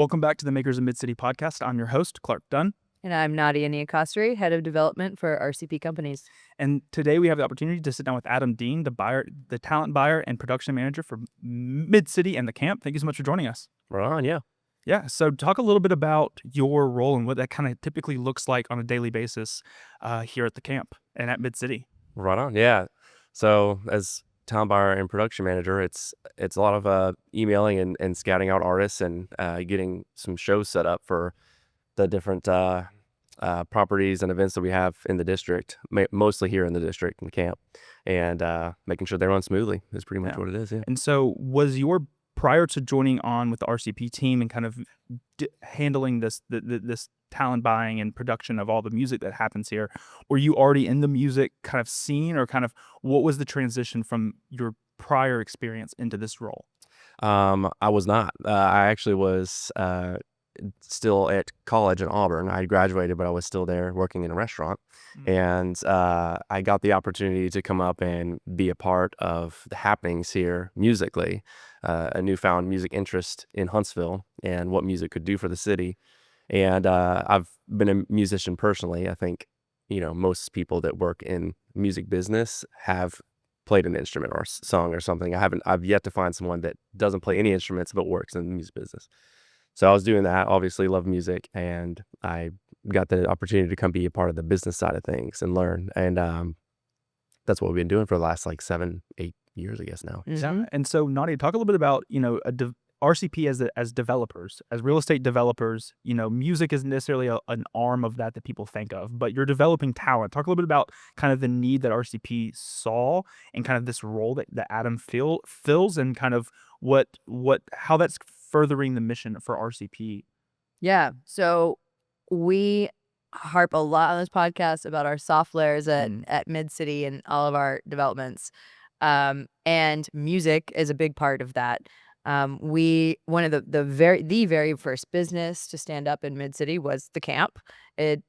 Welcome back to the Makers of MidCity podcast. I'm your host, Clark Dunn. And I'm Nadia Niakossary, Head of Development for RCP Companies. And today we have the opportunity to sit down with Adam Dean, the talent buyer and production manager for MidCity and the camp. Thank you so much for joining us. Right on, yeah. Yeah, so talk a little bit about your role and what that kind of typically looks like on a daily basis here at the camp and at MidCity. Right on, yeah. So as talent buyer and production manager, it's a lot of emailing and scouting out artists and getting some shows set up for the different properties and events that we have in the district, mostly here in the district in camp, and making sure they run smoothly is pretty much what it is. Yeah. And so was your prior to joining on with the RCP team and kind of handling this talent buying and production of all the music that happens here, were you already in the music kind of scene, or kind of what was the transition from your prior experience into this role? I was not. I actually was still at college in Auburn. I graduated, but I was still there working in a restaurant. And I got the opportunity to come up and be a part of the happenings here musically, a newfound music interest in Huntsville and what music could do for the city. And I've been a musician personally. I think, most people that work in music business have played an instrument or a song or something. I've yet to find someone that doesn't play any instruments but works in the music business. So I was doing that, obviously love music, and I got the opportunity to come be a part of the business side of things and learn. And that's what we've been doing for the last 7-8 years, I guess now. Mm-hmm. Yeah. And so Nadia, talk a little bit about, RCP as developers, as real estate developers. Music isn't necessarily an arm of that people think of, but you're developing talent. Talk a little bit about kind of the need that RCP saw and kind of this role that Adam fills, and kind of how that's furthering the mission for RCP. Yeah. So we harp a lot on this podcast about our soft layers at MidCity and all of our developments. And music is a big part of that. One of the very first business to stand up in MidCity was the camp. It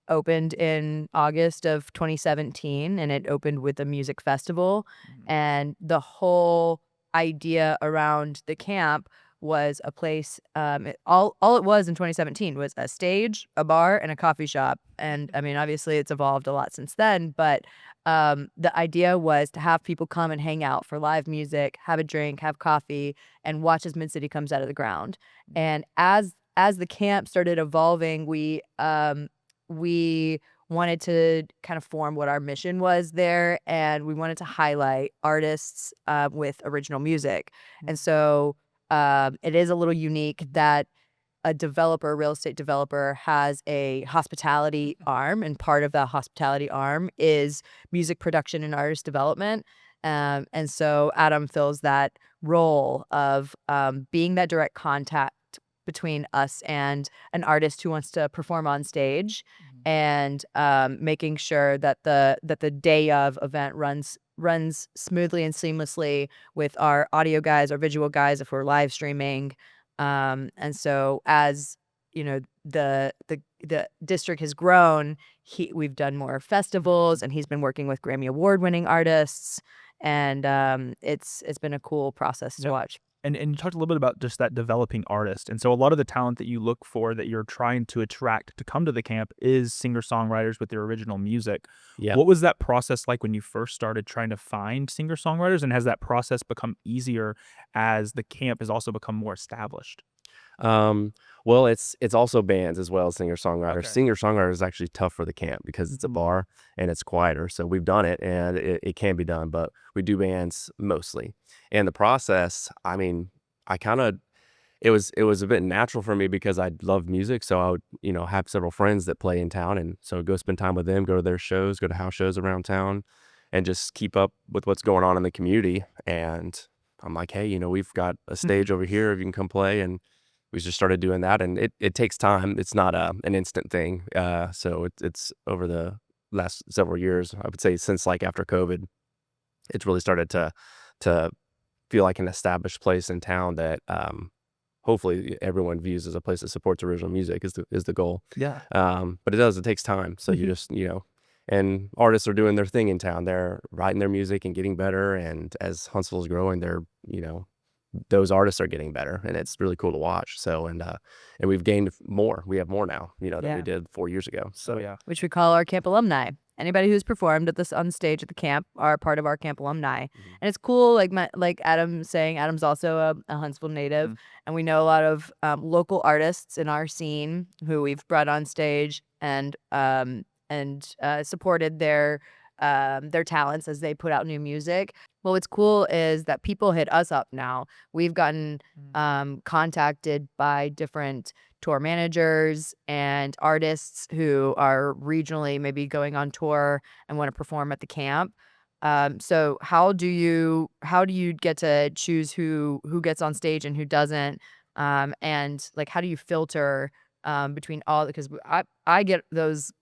opened in August of 2017, and it opened with a music festival. And the whole idea around the camp was a place, all it was in 2017 was a stage, a bar, and a coffee shop. And I mean, obviously it's evolved a lot since then, but the idea was to have people come and hang out for live music, have a drink, have coffee, and watch as MidCity comes out of the ground. And as the camp started evolving, we wanted to kind of form what our mission was there, and we wanted to highlight artists with original music. And so it is a little unique that a real estate developer, has a hospitality arm, and part of that hospitality arm is music production and artist development. And so Adam fills that role of being that direct contact between us and an artist who wants to perform on stage, and making sure that the day of event runs smoothly and seamlessly with our audio guys, our visual guys, if we're live streaming. And so as the district has grown, we've done more festivals, and he's been working with Grammy award-winning artists, and it's been a cool process to watch. And you talked a little bit about just that developing artist. And so a lot of the talent that you look for, that you're trying to attract to come to the camp, is singer-songwriters with their original music. Yeah. What was that process like when you first started trying to find singer-songwriters? And has that process become easier as the camp has also become more established? Well, it's also bands as well as singer-songwriters. Okay. Singer-songwriter is actually tough for the camp because it's a bar and it's quieter. So we've done it, and it can be done, but we do bands mostly. And the process, I mean, it was a bit natural for me because I love music. So I would, have several friends that play in town, and so go spend time with them, go to their shows, go to house shows around town, and just keep up with what's going on in the community. And I'm like, hey, we've got a stage over here if you can come play. And we just started doing that, and it takes time. It's not an instant thing. So it's over the last several years, I would say, since after COVID, it's really started to feel like an established place in town that hopefully everyone views as a place that supports original music is the goal. Yeah. But it takes time. So you just, and artists are doing their thing in town. They're writing their music and getting better. And as Huntsville's growing, they're, those artists are getting better, and it's really cool to watch. So and we've gained more. We have more now, than we did 4 years ago. So yeah. Which we call our camp alumni. Anybody who's performed at this on stage at the camp are part of our camp alumni, and it's cool. Like Adam's saying, Adam's also a Huntsville native, and we know a lot of local artists in our scene who we've brought on stage and supported their talents as they put out new music. Well, what's cool is that people hit us up now. We've gotten contacted by different tour managers and artists who are regionally maybe going on tour and want to perform at the camp. So how do you get to choose who gets on stage and who doesn't? And like, how do you filter between all, because I get those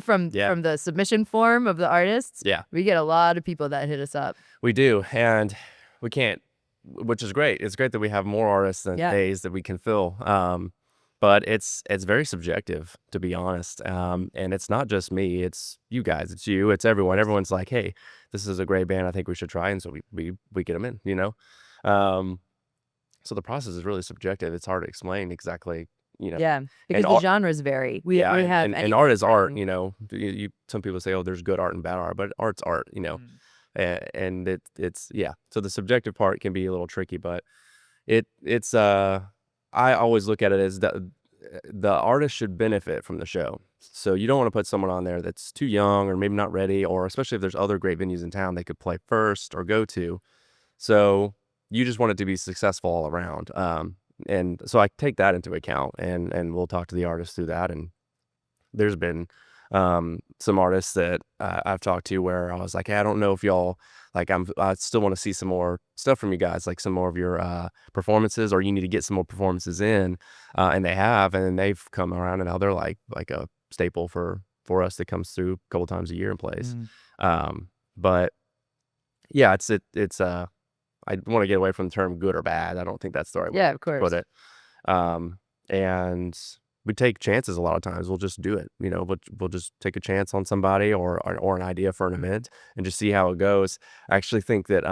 from the submission form of the artists. Yeah, we get a lot of people that hit us up. we do, and we can't, which is great. It's great that we have more artists than days that we can fill. But it's very subjective, to be honest. And it's not just me, it's you guys, it's you, it's everyone. Everyone's like, hey, this is a great band, I think we should try. And so we get them in, so the process is really subjective. It's hard to explain exactly, Yeah, because the genres vary. We have and art is art, some people say, oh, there's good art and bad art, but art's art, and it's so the subjective part can be a little tricky, but it's I always look at it as the artist should benefit from the show. So you don't want to put someone on there that's too young or maybe not ready, or especially if there's other great venues in town they could play first or go to. So you just want it to be successful all around. And so I take that into account, and we'll talk to the artists through that. And there's been some artists that I've talked to where I was like, hey, I don't know if y'all, like, I still want to see some more stuff from you guys, like some more of your performances, or you need to get some more performances in, and they have, and they've come around, and now they're like a staple for us that comes through a couple times a year and plays. But yeah, it's I want to get away from the term good or bad. I don't think that's the right way of course. to put it. And we take chances a lot of times. We'll just do it. We'll just take a chance on somebody or an idea for an event and just see how it goes. I actually think that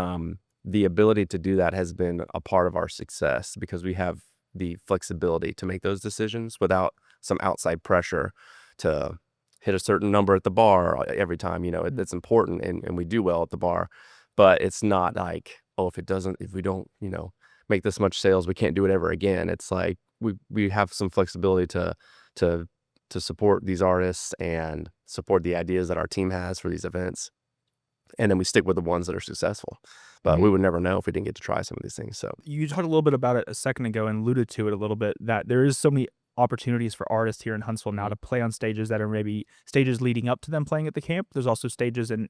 the ability to do that has been a part of our success, because we have the flexibility to make those decisions without some outside pressure to hit a certain number at the bar every time. It's important, and we do well at the bar, but it's not like, oh, if we don't, make this much sales, we can't do it ever again. It's like we have some flexibility to support these artists and support the ideas that our team has for these events, and then we stick with the ones that are successful. But we would never know if we didn't get to try some of these things. So you talked a little bit about it a second ago and alluded to it a little bit, that there is so many opportunities for artists here in Huntsville now to play on stages that are maybe stages leading up to them playing at the camp. There's also stages and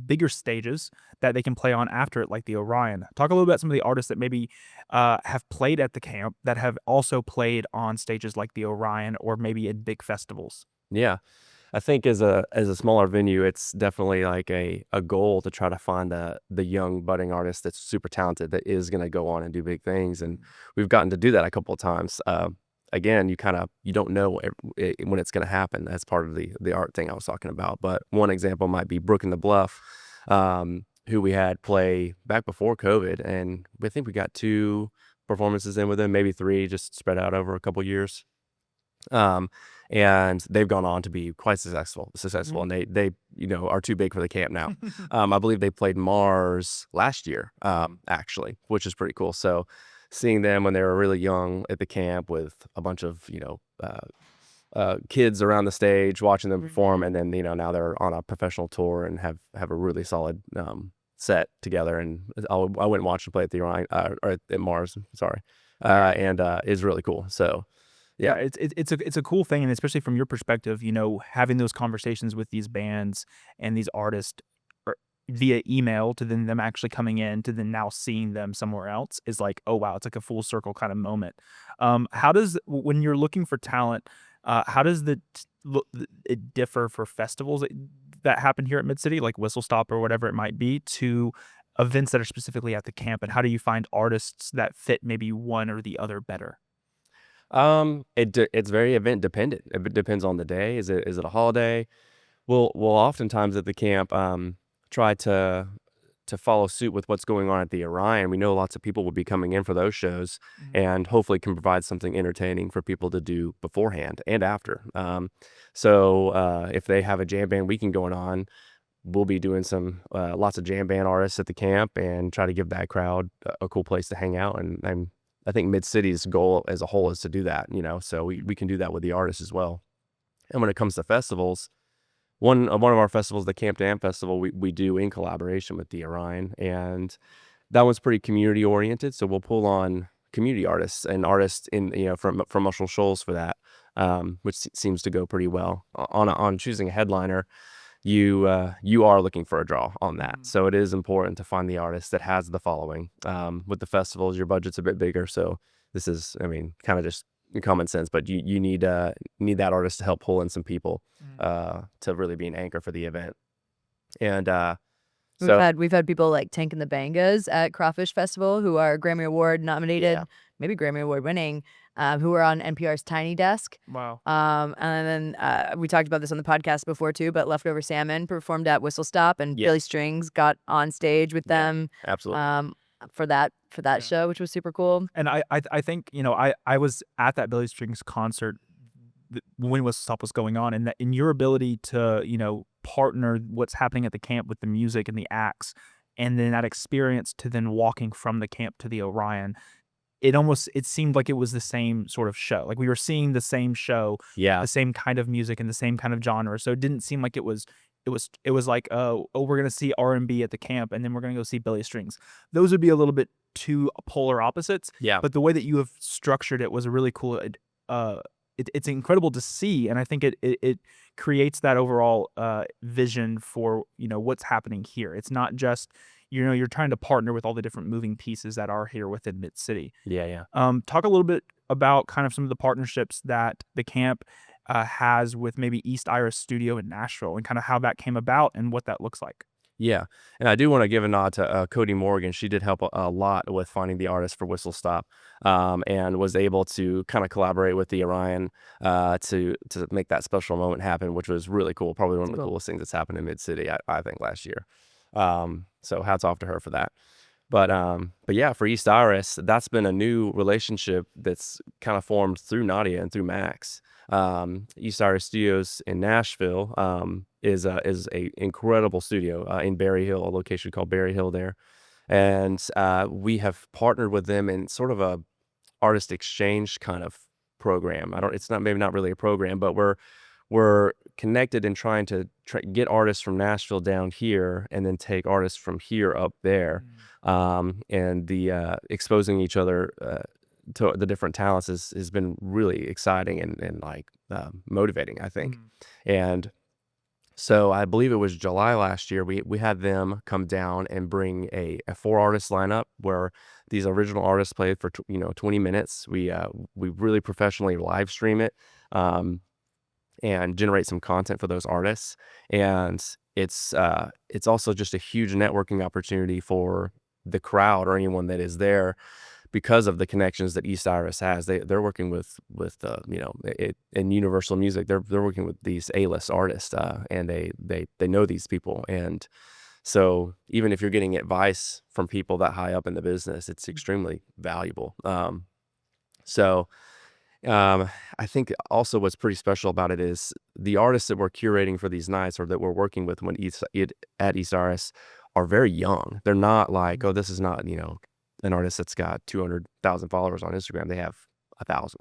bigger stages that they can play on after it, like the Orion. Talk a little about some of the artists that maybe have played at the camp that have also played on stages like the Orion, or maybe at big festivals. Yeah, I think as a smaller venue, it's definitely like a goal to try to find the young budding artist that's super talented that is going to go on and do big things, and we've gotten to do that a couple of times. Again, you don't know when it's going to happen. That's part of the art thing I was talking about. But one example might be Brook and the Bluff, who we had play back before COVID, and I think we got 2 performances in with them, maybe 3, just spread out over a couple years. And they've gone on to be quite successful, and they are too big for the camp now. I believe they played Mars last year, actually, which is pretty cool. So seeing them when they were really young at the camp with a bunch of kids around the stage watching them perform, and then now they're on a professional tour and have a really solid set together. And I went and watched them play at the Orion, or at Mars, sorry, and it's really cool. So yeah, it's a cool thing, and especially from your perspective, having those conversations with these bands and these artists via email to then them actually coming in to then now seeing them somewhere else is like, oh wow, it's like a full circle kind of moment. How does, when you're looking for talent, how does it differ for festivals that happen here at MidCity, like Whistle Stop or whatever it might be, to events that are specifically at the camp? And how do you find artists that fit maybe one or the other better? It's very event dependent. It depends on the day. Is it a holiday? We'll oftentimes at the camp try to follow suit with what's going on at the Orion. We know lots of people will be coming in for those shows, and hopefully can provide something entertaining for people to do beforehand and after. So if they have a jam band weekend going on, we'll be doing some lots of jam band artists at the camp and try to give that crowd a cool place to hang out. And I think MidCity's goal as a whole is to do that, so we can do that with the artists as well. And when it comes to festivals, one of our festivals, the Camp Dam Festival, we do in collaboration with the Orion, and that one's pretty community oriented. So we'll pull on community artists and artists from Muscle Shoals for that, which seems to go pretty well. On choosing a headliner, you are looking for a draw on that. So it is important to find the artist that has the following. With the festivals, your budget's a bit bigger, so this is, kind of just common sense, but you need that artist to help pull in some people to really be an anchor for the event. And we've had people like Tank and the Bangas at Crawfish Festival who are Grammy Award nominated, maybe Grammy Award winning, who were on NPR's Tiny Desk. Wow. And then we talked about this on the podcast before too, but Leftover Salmon performed at Whistle Stop, and Billy Strings got on stage with them. Absolutely. For that show, which was super cool. And I think, I was at that Billy Strings concert when Whistle Stop was going on, and that in your ability to, partner what's happening at the camp with the music and the acts, and then that experience to then walking from the camp to the Orion, it seemed like it was the same sort of show. Like we were seeing the same show, the same kind of music and the same kind of genre. So it didn't seem like it was like, oh, we're gonna see R&B at the camp, and then we're gonna go see Billy Strings. Those would be a little bit too polar opposites. Yeah. But the way that you have structured it was a really cool. It's incredible to see, and I think it creates that overall vision for what's happening here. It's not just you're trying to partner with all the different moving pieces that are here within MidCity. Yeah. Talk a little bit about kind of some of the partnerships that the camp has with maybe East Iris Studio in Nashville, and kind of how that came about and what that looks like. Yeah, and I do want to give a nod to Cody Morgan. She did help a lot with finding the artist for Whistle Stop, and was able to kind of collaborate with the Orion to make that special moment happen, which was really cool. Probably one of the coolest things that's happened in MidCity, I think, last year. So hats off to her for that. But yeah, for East Iris, that's been a new relationship that's kind of formed through Nadia and through Max. East Iris Studios in Nashville is a incredible studio in Berry Hill, a location called Berry Hill there, and we have partnered with them in sort of a artist exchange kind of program. It's not really a program, but we're connected in trying to get artists from Nashville down here and then take artists from here up there, and the exposing each other to the different talents has been really exciting and like motivating, I think. And so I believe it was July last year, we had them come down and bring a 4-artist lineup where these original artists played for 20 minutes. We really professionally live stream it and generate some content for those artists. And it's also just a huge networking opportunity for the crowd or anyone that is there, because of the connections that East Iris has. They're working with in Universal Music. They're working with these A-list artists, and they know these people. And so even if you're getting advice from people that high up in the business, it's extremely valuable. I think also what's pretty special about it is the artists that we're curating for these nights, or that we're working with at East Iris, are very young. They're not like, oh, this is not an artist that's got 200,000 followers on Instagram. They have 1,000.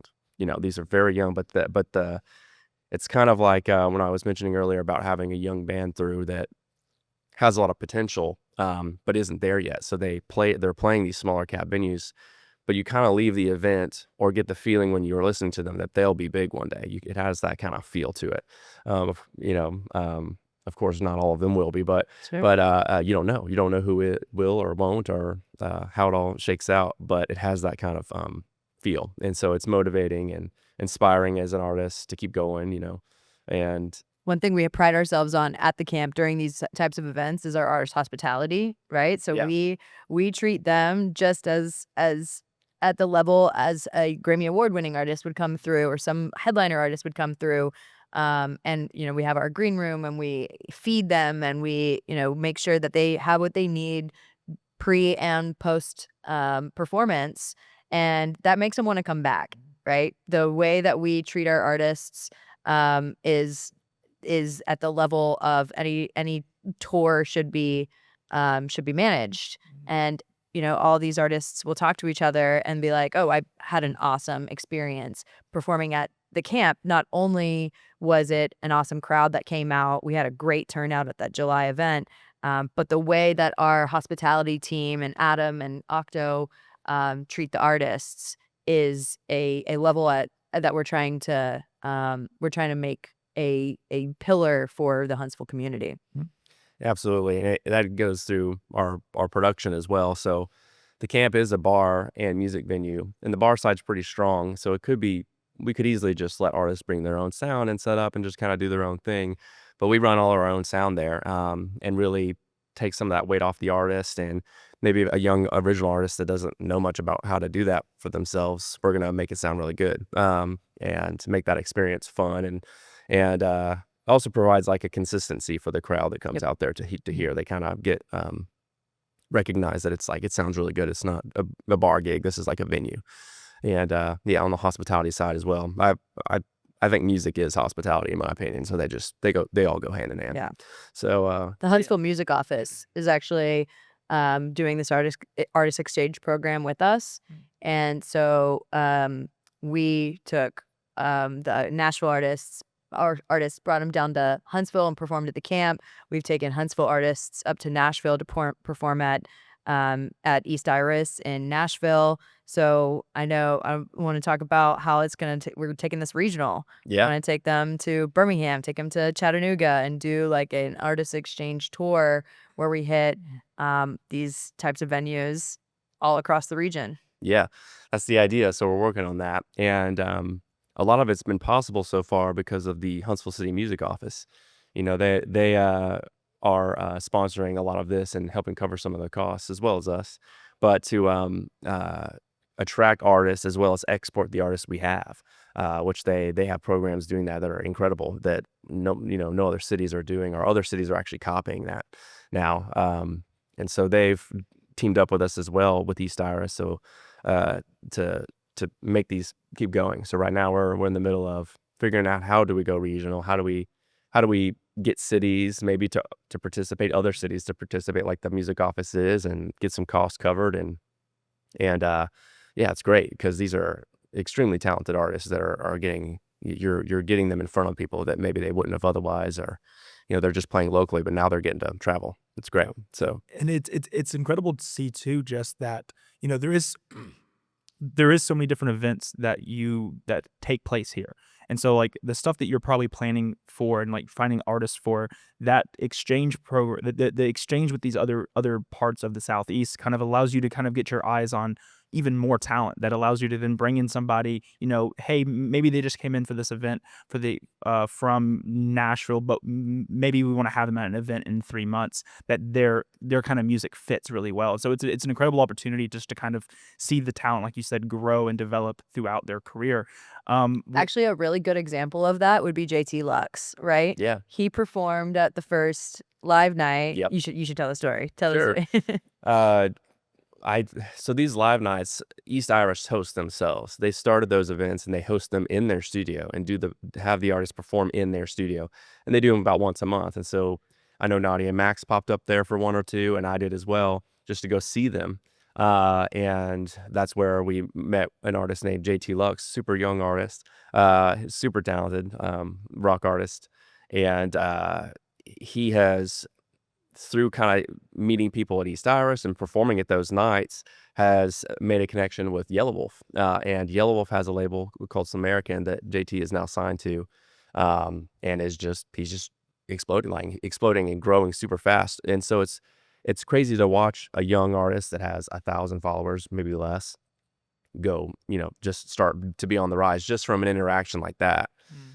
These are very young, but it's kind of like when I was mentioning earlier about having a young band through that has a lot of potential, but isn't there yet. So they're playing these smaller cap venues, but you kind of leave the event or get the feeling when you're listening to them that they'll be big one day. It has that kind of feel to it. Of course, not all of them will be, but Sure. You don't know. You don't know who it will or won't, or how it all shakes out. But it has that kind of feel, and so it's motivating and inspiring as an artist to keep going. And One thing we pride ourselves on at the camp during these types of events is our artist hospitality, right? So we treat them just as at the level as a Grammy Award winning artist would come through, or some headliner artist would come through. And, we have our green room and we feed them and we, make sure that they have what they need pre and post performance. And that makes them want to come back, right? The way that we treat our artists is at the level of any tour should be managed. And all these artists will talk to each other and be like, oh, I had an awesome experience performing at the camp. Not only was it an awesome crowd that came out, we had a great turnout at that July event, but the way that our hospitality team and Adam and Octo treat the artists is a level that we're trying to make a pillar for the Huntsville community. Absolutely. And that goes through our production as well. So the camp is a bar and music venue, and the bar side's pretty strong. So we could easily just let artists bring their own sound and set up and just kind of do their own thing. But we run all our own sound there, and really take some of that weight off the artist. And maybe a young original artist that doesn't know much about how to do that for themselves, we're going to make it sound really good, and make that experience fun. And also provides like a consistency for the crowd that comes out there to hear. They kind of get recognize that it's like, it sounds really good. It's not a bar gig. This is like a venue. And on the hospitality side as well, I think music is hospitality in my opinion. So they all go hand in hand. Yeah. So the Huntsville Music Office is actually doing this artist exchange program with us, and so we took the Nashville artists. Our artists brought them down to Huntsville and performed at the camp. We've taken Huntsville artists up to Nashville to perform at East Iris in Nashville. So I want to talk about how it's we're taking this regional. Yeah. I want to take them to Birmingham, take them to Chattanooga, and do like an artist exchange tour where we hit these types of venues all across the region. Yeah, that's the idea. So we're working on that. And a lot of it's been possible so far because of the Huntsville City Music Office. They are sponsoring a lot of this and helping cover some of the costs as well as us. But to attract artists as well as export the artists we have, which they have programs doing that are incredible that no other cities are doing, or other cities are actually copying that now. And so they've teamed up with us as well with East Iris. So to make these keep going. So right now we're in the middle of figuring out how do we go regional, how do we get cities maybe to participate, other cities to participate like the music office is, and get some costs covered. And yeah, it's great because these are extremely talented artists that are getting, you're getting them in front of people that maybe they wouldn't have otherwise, or they're just playing locally, but now they're getting to travel. It's great. So, and it's incredible to see too, just that there is so many different events that take place here. And so like the stuff that you're probably planning for and like finding artists for, that exchange program, the exchange with these other parts of the Southeast kind of allows you to kind of get your eyes on even more talent. That allows you to then bring in somebody, hey, maybe they just came in for this event for the from Nashville, but maybe we want to have them at an event in 3 months that their kind of music fits really well. So it's an incredible opportunity just to kind of see the talent, like you said, grow and develop throughout their career. Actually, a really good example of that would be JT Lux, right? Yeah. He performed at the first live night. Yep. You should tell the story. Tell Sure. the story. So these live nights, East Iris hosts themselves. They started those events and they host them in their studio and have the artists perform in their studio, and they do them about once a month. And so I know Nadia and Max popped up there for one or two, and I did as well, just to go see them. And that's where we met an artist named JT Lux, super young artist, super talented, rock artist. And he has, through kind of meeting people at East Iris and performing at those nights, has made a connection with YellowWolf. And YellowWolf has a label called Samarican that JT is now signed to, and he's just exploding and growing super fast. And so it's crazy to watch a young artist that has 1,000 followers, maybe less, go, just start to be on the rise just from an interaction like that.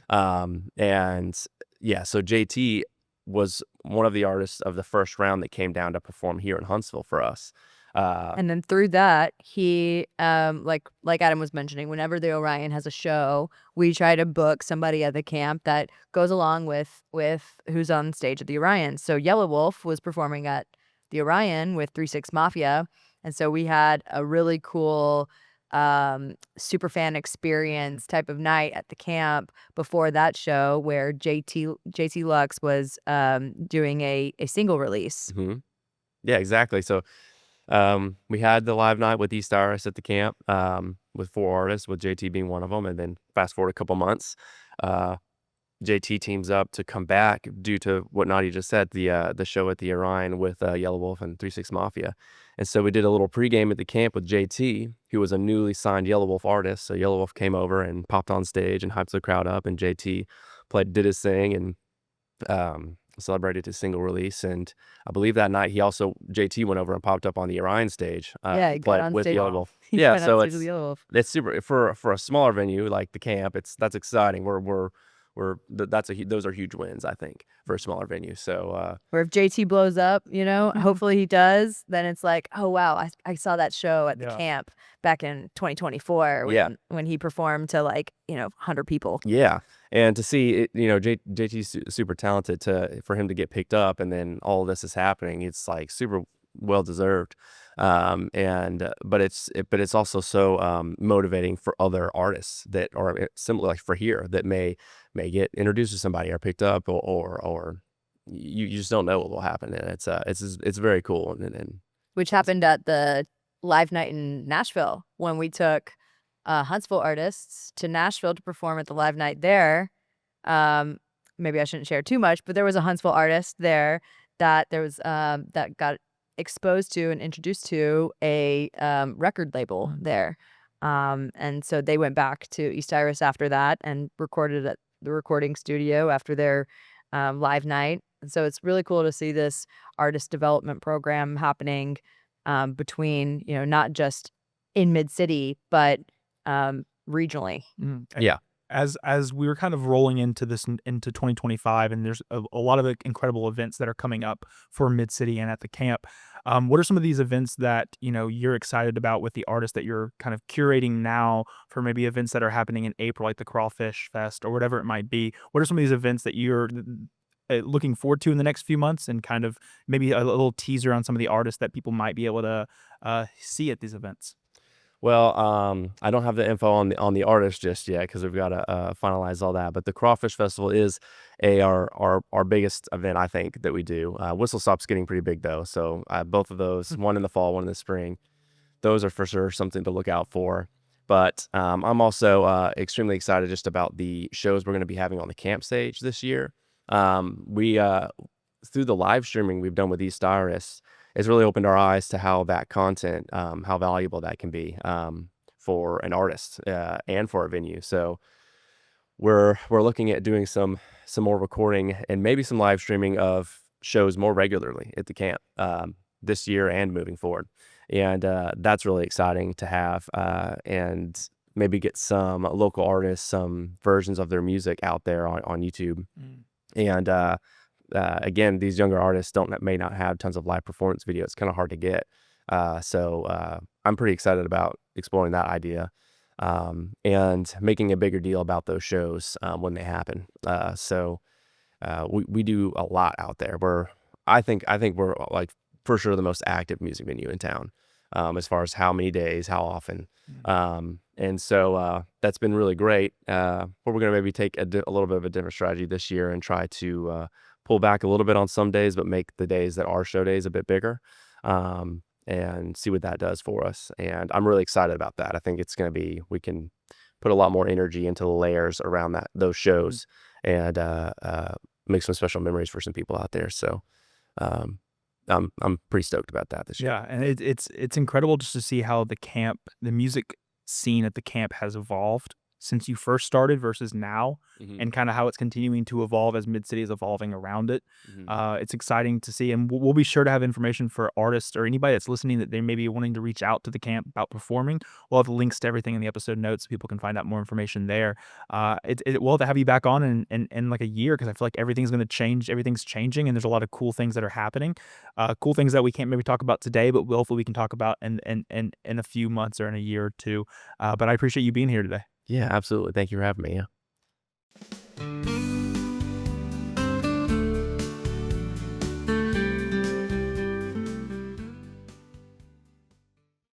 And yeah, so JT was one of the artists of the first round that came down to perform here in Huntsville for us. And then through that, he like Adam was mentioning, whenever the Orion has a show, we try to book somebody at the camp that goes along with who's on stage at the Orion. So YellowWolf was performing at the Orion with 3-6 Mafia, and so we had a really cool super fan experience type of night at the camp before that show, where JT Lux was doing a single release. Mm-hmm. Yeah, exactly. So we had the live night with East Iris at the camp with 4 artists, with JT being one of them. And then fast forward a couple months, JT teams up to come back due to what Nadia just said, the show at the Orion with YellowWolf and 3-6 Mafia. And so we did a little pregame at the camp with JT, who was a newly signed YellowWolf artist. So YellowWolf came over and popped on stage and hyped the crowd up, and JT did his thing and celebrated his single release. And I believe that night JT went over and popped up on the Orion stage. He got on with stage. YellowWolf. He Yeah, went on so stage with YellowWolf. it's super for a smaller venue like the camp. That's exciting. Those are huge wins, I think, for a smaller venue. So where if JT blows up, hopefully he does, then it's like, oh wow, I saw that show at the camp back in 2024 when he performed to 100 people. Yeah. And to see it, JT's super talented for him to get picked up, and then all of this is happening. It's like super well deserved. But it's also so motivating for other artists that are similar, like for here, that may get introduced to somebody or picked up, or you just don't know what will happen. And it's very cool. And which happened at the live night in Nashville, when we took Huntsville artists to Nashville to perform at the live night there. Maybe I shouldn't share too much, but there was a Huntsville artist there that got exposed to and introduced to a record label there. And so they went back to East Iris after that and recorded at the recording studio after their live night. And so it's really cool to see this artist development program happening between, not just in Mid-City, but regionally. Yeah. As we were kind of rolling into 2025, and there's a lot of incredible events that are coming up for Mid-City and at the camp. What are some of these events that you're excited about with the artists that you're kind of curating now for maybe events that are happening in April, like the Crawfish Fest or whatever it might be? What are some of these events that you're looking forward to in the next few months, and kind of maybe a little teaser on some of the artists that people might be able to see at these events? Well, I don't have the info on the artist just yet, because we've got to finalize all that. But the Crawfish Festival is our biggest event, I think, that we do. Whistle Stop's getting pretty big though, so both of those, one in the fall, one in the spring, those are for sure something to look out for. But I'm also extremely excited just about the shows we're going to be having on the camp stage this year. We through the live streaming we've done with East Iris, it's really opened our eyes to how that content, how valuable that can be for an artist and for a venue. So we're looking at doing some more recording and maybe some live streaming of shows more regularly at the camp this year and moving forward. And that's really exciting to have, and maybe get some local artists, some versions of their music out there on YouTube. And again, these younger artists may not have tons of live performance video. It's kind of hard to get. So I'm pretty excited about exploring that idea and making a bigger deal about those shows when they happen. So we do a lot out there. I think we're like for sure the most active music venue in town as far as how many days, how often. And so that's been really great. But we're going to maybe take a little bit of a different strategy this year and try to pull back a little bit on some days, but make the days that are show days a bit bigger, and see what that does for us. And I'm really excited about that. I think it's going to be, we can put a lot more energy into the layers around those shows, and make some special memories for some people out there. So I'm pretty stoked about that this year. Yeah, and it's incredible just to see how the music scene at the camp has evolved since you first started versus now, Mhm. and kind of how it's continuing to evolve as Mid-City is evolving around it. Mhm. It's exciting to see, and we'll be sure to have information for artists or anybody that's listening that they may be wanting to reach out to the camp about performing. We'll have links to everything in the episode notes so people can find out more information there. We'll have to have you back on in like a year, because I feel like everything's going to change. Everything's changing, and there's a lot of cool things that are happening. Cool things that we can't maybe talk about today, but hopefully we can talk about in a few months or in a year or two. But I appreciate you being here today. Yeah, absolutely. Thank you for having me. Yeah.